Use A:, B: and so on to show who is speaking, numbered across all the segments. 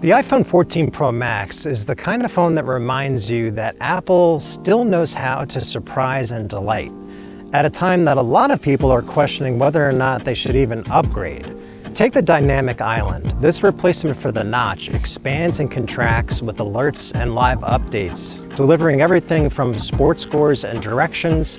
A: The iPhone 14 Pro Max is the kind of phone that reminds you that Apple still knows how to surprise and delight, at a time that a lot of people are questioning whether or not they should even upgrade. Take the dynamic island. This replacement for the notch expands and contracts with alerts and live updates, delivering everything from sports scores and directions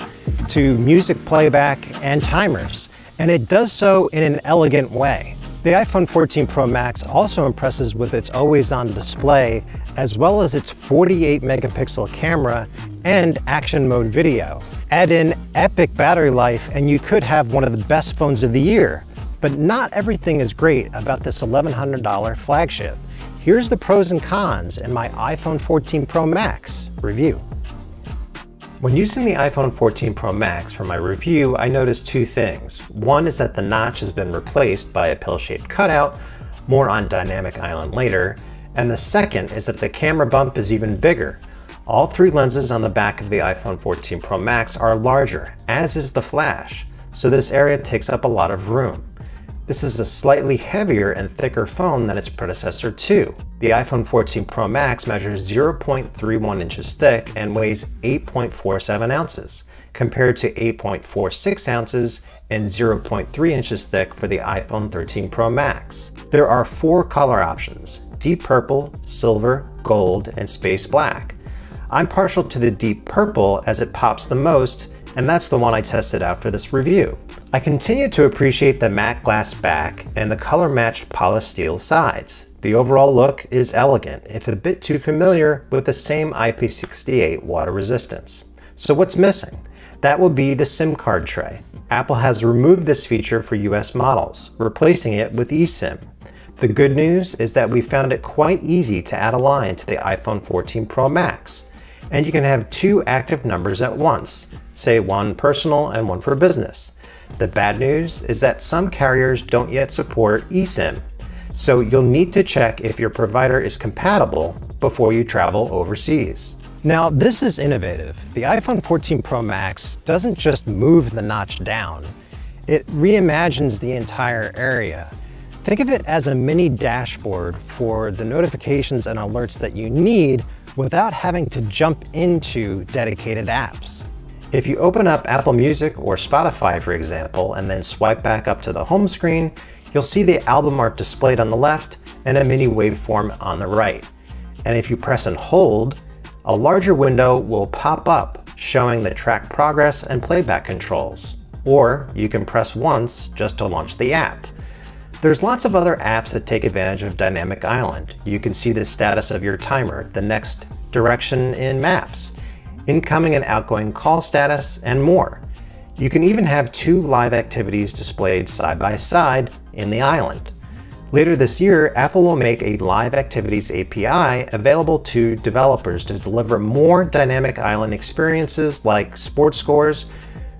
A: to music playback and timers. And it does so in an elegant way. The iPhone 14 Pro Max also impresses with its always-on display, as well as its 48 megapixel camera and action mode video. Add in epic battery life and you could have one of the best phones of the year. But not everything is great about this $1,100 flagship. Here's the pros and cons in my iPhone 14 Pro Max review. When using the iPhone 14 Pro Max for my review, I noticed two things. One is that the notch has been replaced by a pill-shaped cutout, more on dynamic island later, and the second is that the camera bump is even bigger. All three lenses on the back of the iPhone 14 Pro Max are larger, as is the flash, so this area takes up a lot of room. This is a slightly heavier and thicker phone than its predecessor too. The iPhone 14 Pro Max measures 0.31 inches thick and weighs 8.47 ounces, compared to 8.46 ounces and 0.3 inches thick for the iPhone 13 Pro Max. There are 4 color options: deep purple, silver, gold, and space black. I'm partial to the deep purple as it pops the most, and that's the one I tested out for this review. I continue to appreciate the matte glass back and the color-matched polished steel sides. The overall look is elegant, if a bit too familiar with the same IP68 water resistance. So what's missing? That will be the SIM card tray. Apple has removed this feature for US models, replacing it with eSIM. The good news is that we found it quite easy to add a line to the iPhone 14 Pro Max, and you can have 2 active numbers at once, say one personal and one for business. The bad news is that some carriers don't yet support eSIM, so you'll need to check if your provider is compatible before you travel overseas. Now, this is innovative. The iPhone 14 Pro Max doesn't just move the notch down, it reimagines the entire area. Think of it as a mini dashboard for the notifications and alerts that you need without having to jump into dedicated apps. If you open up Apple Music or Spotify, for example, and then swipe back up to the home screen, you'll see the album art displayed on the left and a mini waveform on the right. And if you press and hold, a larger window will pop up showing the track progress and playback controls. Or you can press once just to launch the app. There's lots of other apps that take advantage of Dynamic Island. You can see the status of your timer, the next direction in Maps, incoming and outgoing call status, and more. You can even have 2 live activities displayed side by side in the island. Later this year, Apple will make a Live Activities API available to developers to deliver more dynamic island experiences like sports scores,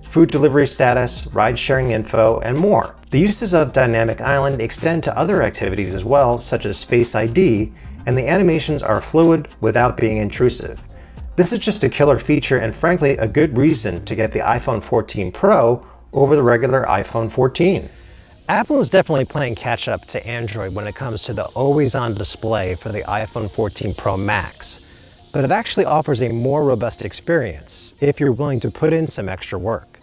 A: food delivery status, ride-sharing info, and more. The uses of Dynamic Island extend to other activities as well, such as Face ID, and the animations are fluid without being intrusive. This is just a killer feature and frankly a good reason to get the iPhone 14 Pro over the regular iPhone 14. Apple is definitely playing catch up to Android when it comes to the always-on display for the iPhone 14 Pro Max, but it actually offers a more robust experience if you're willing to put in some extra work.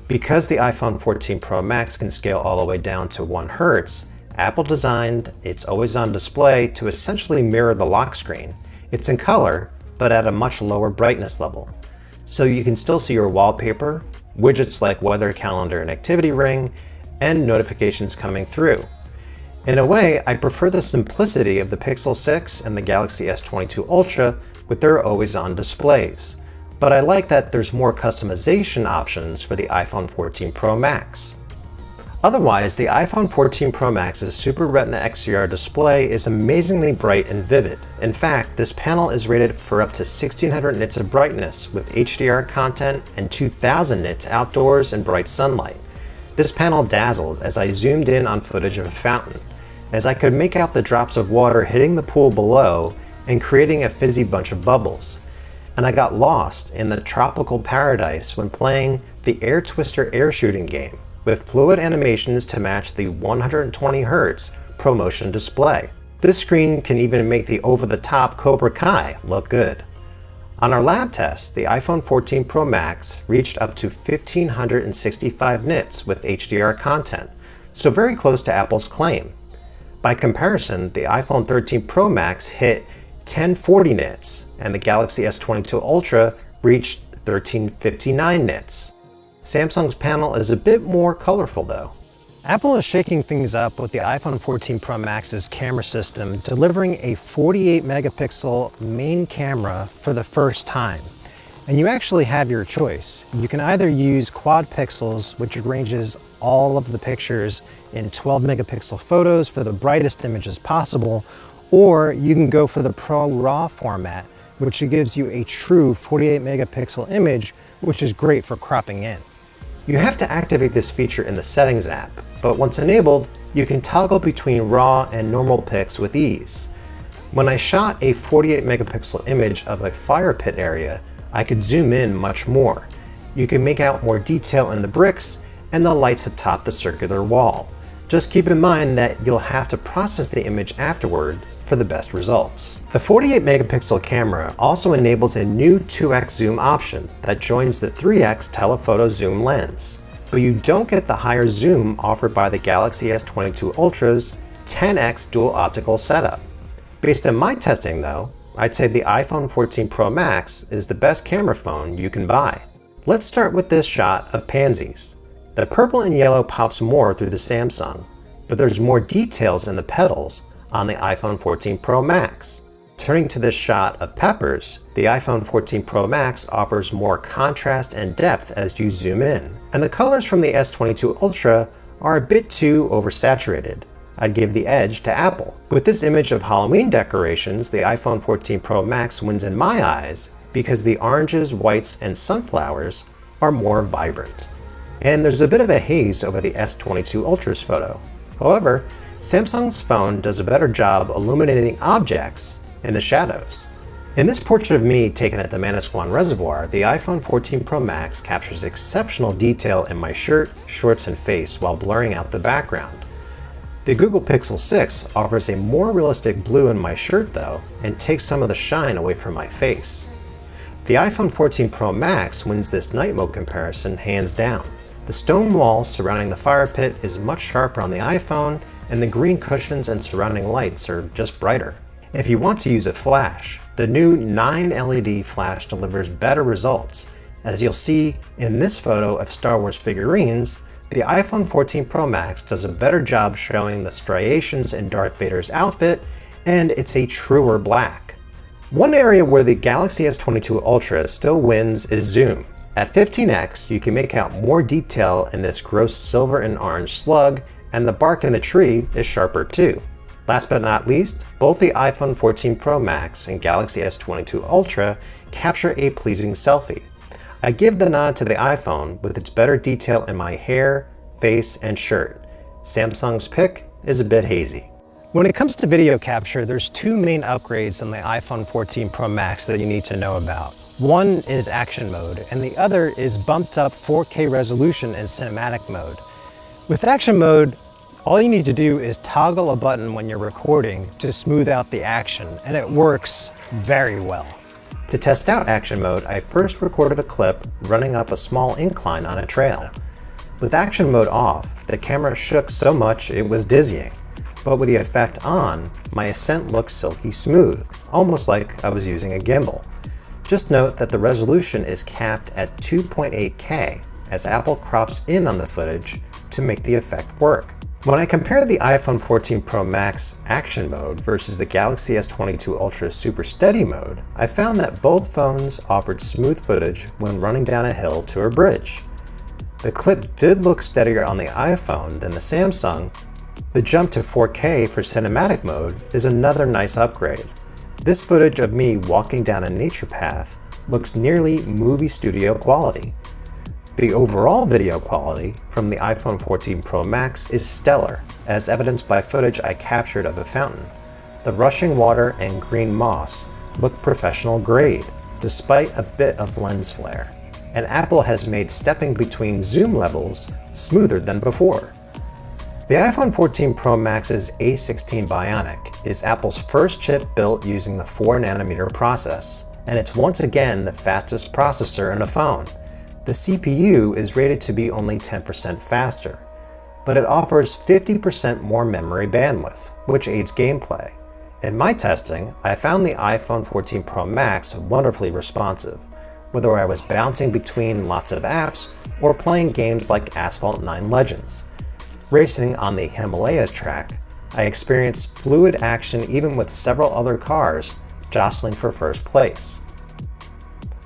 A: Because the iPhone 14 Pro Max can scale all the way down to 1 Hz, Apple designed its always-on display to essentially mirror the lock screen. It's in color, but at a much lower brightness level. So you can still see your wallpaper, widgets like weather, calendar, and activity ring, and notifications coming through. In a way, I prefer the simplicity of the Pixel 6 and the Galaxy S22 Ultra with their always-on displays. But I like that there's more customization options for the iPhone 14 Pro Max. Otherwise, the iPhone 14 Pro Max's Super Retina XDR display is amazingly bright and vivid. In fact, this panel is rated for up to 1600 nits of brightness with HDR content and 2000 nits outdoors in bright sunlight. This panel dazzled as I zoomed in on footage of a fountain, as I could make out the drops of water hitting the pool below and creating a fizzy bunch of bubbles. And I got lost in the tropical paradise when playing the Air Twister air shooting game, with fluid animations to match the 120 Hz ProMotion display. This screen can even make the over-the-top Cobra Kai look good. On our lab test, the iPhone 14 Pro Max reached up to 1565 nits with HDR content, so very close to Apple's claim. By comparison, the iPhone 13 Pro Max hit 1040 nits, and the Galaxy S22 Ultra reached 1359 nits. Samsung's panel is a bit more colorful though. Apple is shaking things up with the iPhone 14 Pro Max's camera system, delivering a 48 megapixel main camera for the first time. And you actually have your choice. You can either use quad pixels, which arranges all of the pictures in 12 megapixel photos for the brightest images possible, or you can go for the Pro RAW format, which gives you a true 48 megapixel image, which is great for cropping in. You have to activate this feature in the Settings app, but once enabled, you can toggle between RAW and normal pics with ease. When I shot a 48 megapixel image of a fire pit area, I could zoom in much more. You can make out more detail in the bricks and the lights atop the circular wall. Just keep in mind that you'll have to process the image afterward for the best results. The 48 megapixel camera also enables a new 2x zoom option that joins the 3x telephoto zoom lens, but you don't get the higher zoom offered by the Galaxy S22 Ultra's 10x dual optical setup. Based on my testing though, I'd say the iPhone 14 Pro Max is the best camera phone you can buy. Let's start with this shot of pansies. The purple and yellow pops more through the Samsung, but there's more details in the petals on the iPhone 14 Pro Max. Turning to this shot of peppers, the iPhone 14 Pro Max offers more contrast and depth as you zoom in, and the colors from the S22 Ultra are a bit too oversaturated. I'd give the edge to Apple. With this image of Halloween decorations, the iPhone 14 Pro Max wins in my eyes because the oranges, whites, and sunflowers are more vibrant. And there's a bit of a haze over the S22 Ultra's photo. However, Samsung's phone does a better job illuminating objects in the shadows. In this portrait of me taken at the Manasquan Reservoir, the iPhone 14 Pro Max captures exceptional detail in my shirt, shorts, and face while blurring out the background. The Google Pixel 6 offers a more realistic blue in my shirt though, and takes some of the shine away from my face. The iPhone 14 Pro Max wins this night mode comparison hands down. The stone wall surrounding the fire pit is much sharper on the iPhone, and the green cushions and surrounding lights are just brighter. If you want to use a flash, the new 9 LED flash delivers better results. As you'll see in this photo of Star Wars figurines, the iPhone 14 Pro Max does a better job showing the striations in Darth Vader's outfit, and it's a truer black. One area where the Galaxy S22 Ultra still wins is zoom. At 15x, you can make out more detail in this gross silver and orange slug, and the bark in the tree is sharper too. Last but not least, both the iPhone 14 Pro Max and Galaxy S22 Ultra capture a pleasing selfie. I give the nod to the iPhone with its better detail in my hair, face, and shirt. Samsung's pick is a bit hazy. When it comes to video capture, there's two main upgrades on the iPhone 14 Pro Max that you need to know about. One is action mode, and the other is bumped up 4K resolution in cinematic mode. With action mode, all you need to do is toggle a button when you're recording to smooth out the action, and it works very well. To test out action mode, I first recorded a clip running up a small incline on a trail. With action mode off, the camera shook so much it was dizzying, but with the effect on, my ascent looked silky smooth, almost like I was using a gimbal. Just note that the resolution is capped at 2.8K as Apple crops in on the footage to make the effect work. When I compared the iPhone 14 Pro Max action mode versus the Galaxy S22 Ultra Super Steady mode, I found that both phones offered smooth footage when running down a hill to a bridge. The clip did look steadier on the iPhone than the Samsung. The jump to 4K for cinematic mode is another nice upgrade. This footage of me walking down a nature path looks nearly movie studio quality. The overall video quality from the iPhone 14 Pro Max is stellar, as evidenced by footage I captured of a fountain. The rushing water and green moss look professional grade, despite a bit of lens flare. And Apple has made stepping between zoom levels smoother than before. The iPhone 14 Pro Max's A16 Bionic is Apple's first chip built using the 4nm process, and it's once again the fastest processor in a phone. The CPU is rated to be only 10% faster, but it offers 50% more memory bandwidth, which aids gameplay. In my testing, I found the iPhone 14 Pro Max wonderfully responsive, whether I was bouncing between lots of apps or playing games like Asphalt 9 Legends. Racing on the Himalayas track, I experienced fluid action even with several other cars jostling for first place.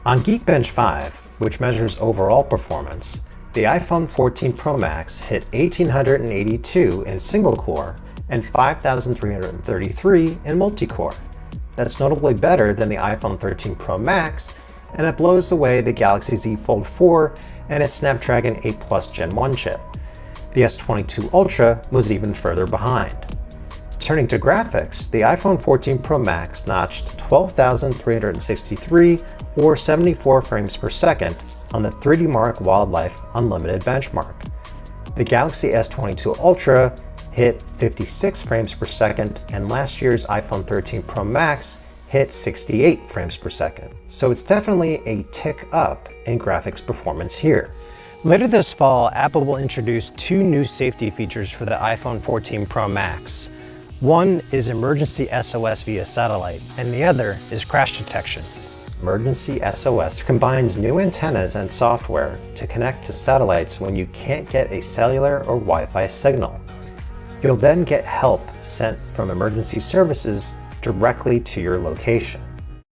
A: On Geekbench 5, which measures overall performance, the iPhone 14 Pro Max hit 1,882 in single-core and 5,333 in multi-core. That's notably better than the iPhone 13 Pro Max, and it blows away the Galaxy Z Fold 4 and its Snapdragon 8 Plus Gen 1 chip. The S22 Ultra was even further behind. Turning to graphics, the iPhone 14 Pro Max notched 12,363 or 74 frames per second on the 3D Mark Wildlife Unlimited benchmark. The Galaxy S22 Ultra hit 56 frames per second, and last year's iPhone 13 Pro Max hit 68 frames per second. So it's definitely a tick up in graphics performance here. Later this fall, Apple will introduce two new safety features for the iPhone 14 Pro Max. One is emergency SOS via satellite, and the other is crash detection. Emergency SOS combines new antennas and software to connect to satellites when you can't get a cellular or Wi-Fi signal. You'll then get help sent from emergency services directly to your location.